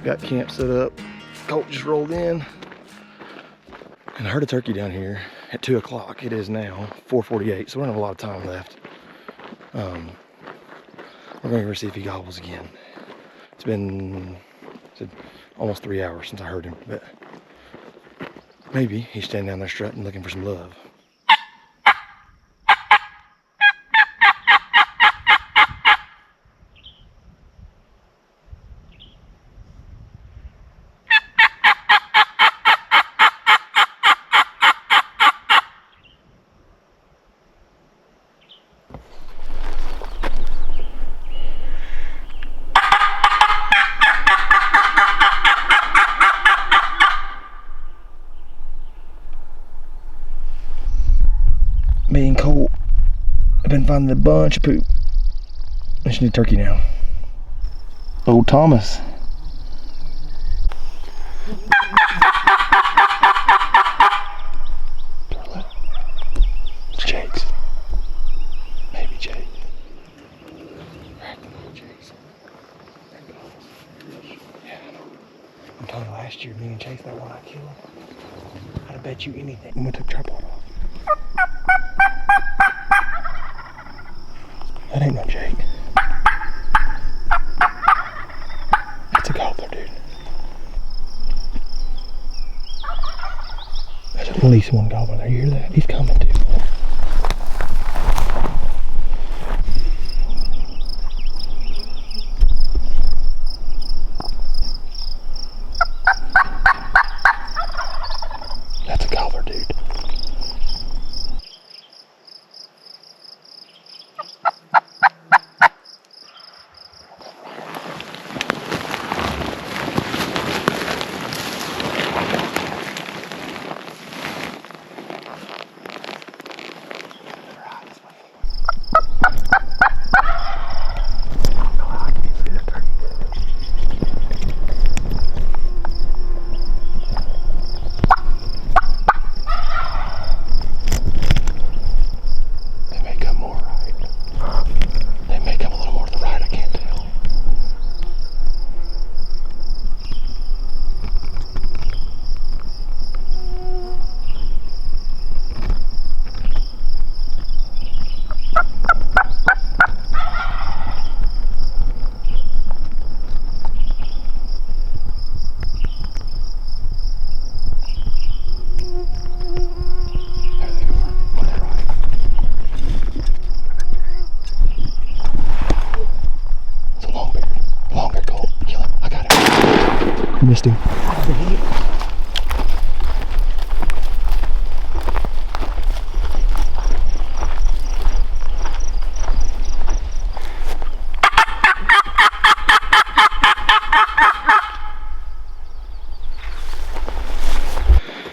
Got camp set up. Colt just rolled in. And I heard a turkey down here at 2 o'clock. It is now 4:48, so we don't have a lot of time left. We're going to go see if he gobbles again. It's been almost 3 hours since I heard him, but maybe he's standing down there strutting looking for some love. Me and Colt have been finding a bunch of poop. I just need turkey now. Old Thomas. It's Jake's. Maybe Jake. Yeah, I'm telling you, last year, me and Chase, that one I killed, I'd have bet you anything. I'm gonna take the tripod off. That ain't no Jake. That's a gobbler, dude. There's at least one gobbler there. You hear that? He's coming too. That's a gobbler, dude. Missed him.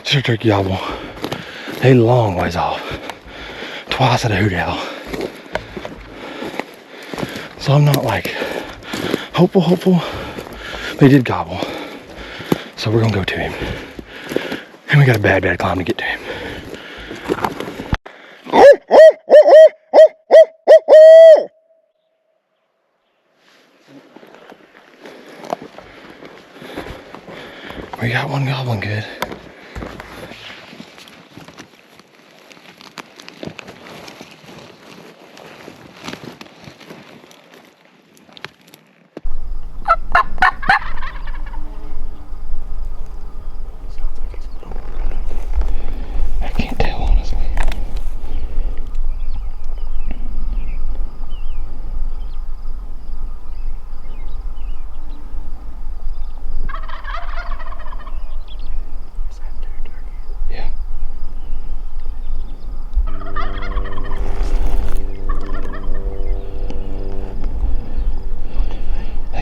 Just a turkey gobble. A long ways off. Twice at a hoot owl. So I'm not like hopeful, but he did gobble. So we're gonna go to him. And we got a bad climb to get to him. We got one gobbling good.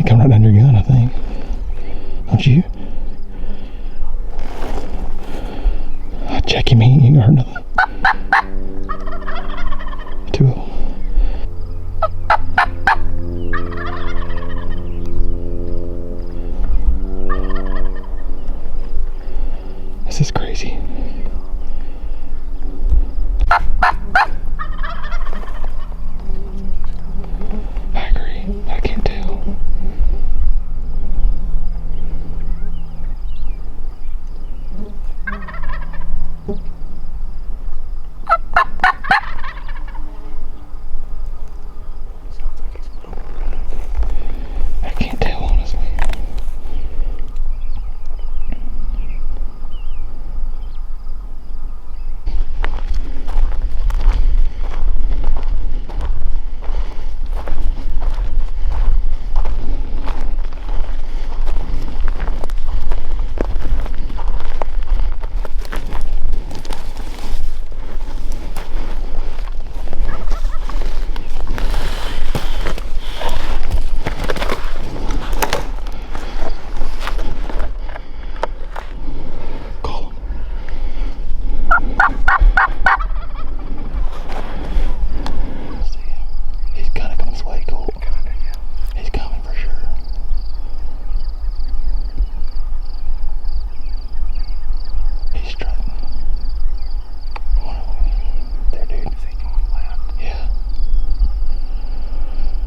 Come right under your gun, I think. Don't you? Check him, he ain't gonna hurt nothing. Too old. This is crazy. I agree, but I can't tell. He's kind of coming this way, Colt. He's coming for sure. He's strutting. There, dude. Is he going left? Yeah.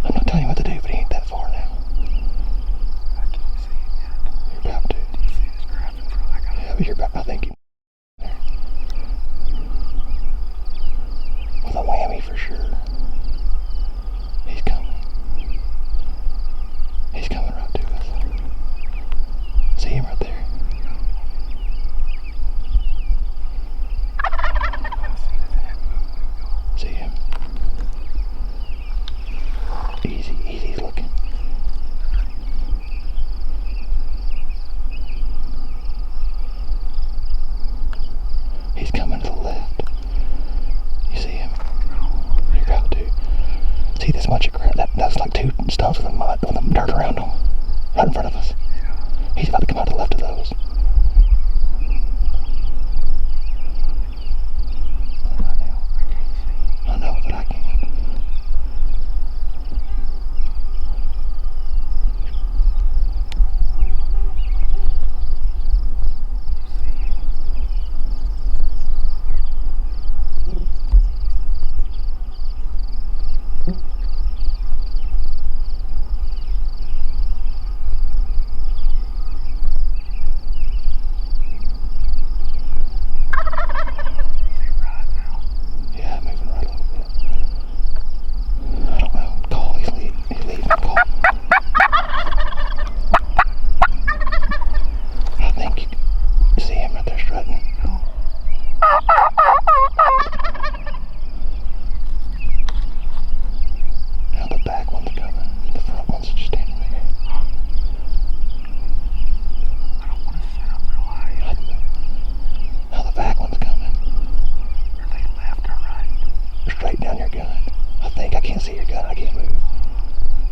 I'm not telling you what to do, but he ain't that far now. I can't see him yet. You're about to. Do you see this crap in front of that guy? Yeah, but you're about, I think he... With a whammy for sure. He's coming. He's coming right to us. See him right there. See him. Easy, easy looking. He's coming to the left. You see him? You're about to. See this much of ground? That's like 2 stumps with the dirt around them. Right in front of us. He's about to come out to the left of those. I know, but I can't.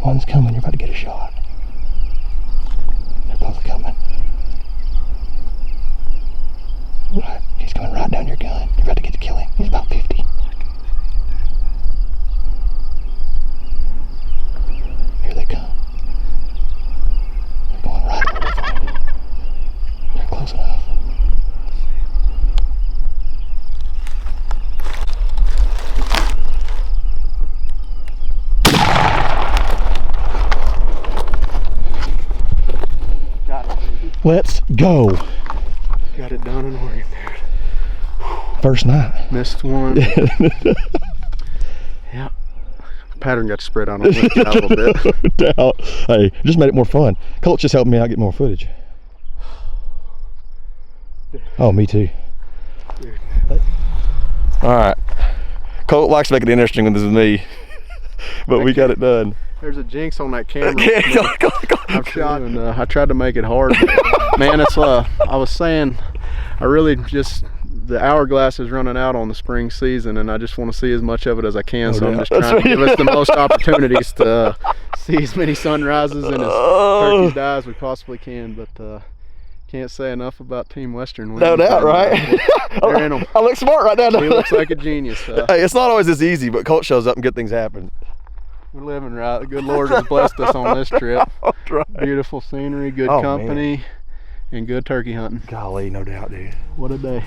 One's coming, you're about to get a shot. They're both coming. Right, he's coming right down your gun. You're about to get to kill him. He's about 50. Here they come. They're going right over from you. They're close enough. Let's go. Got it done in Oregon, dude. First night. Missed one. Yeah. Pattern got spread out on it a little bit. No doubt. Hey, just made it more fun. Colt just helped me out get more footage. Oh, me too. Dude. All right. Colt likes to make it interesting when this is me, but we got it done. There's a jinx on that camera. I've shot and I tried to make it hard. Man, it's I was saying, I really just, the hourglass is running out on the spring season and I just want to see as much of it as I can. So I'm just trying to give us the most opportunities to see as many sunrises and as turkeys die as we possibly can. But can't say enough about Team Western. No doubt, right? They're in them. I look smart right now. He looks like a genius. Hey, it's not always this easy, but Colt shows up and good things happen. We're living right. The good Lord has blessed us on this trip. Right. Beautiful scenery, good company, and good turkey hunting. Golly, no doubt, dude. What a day.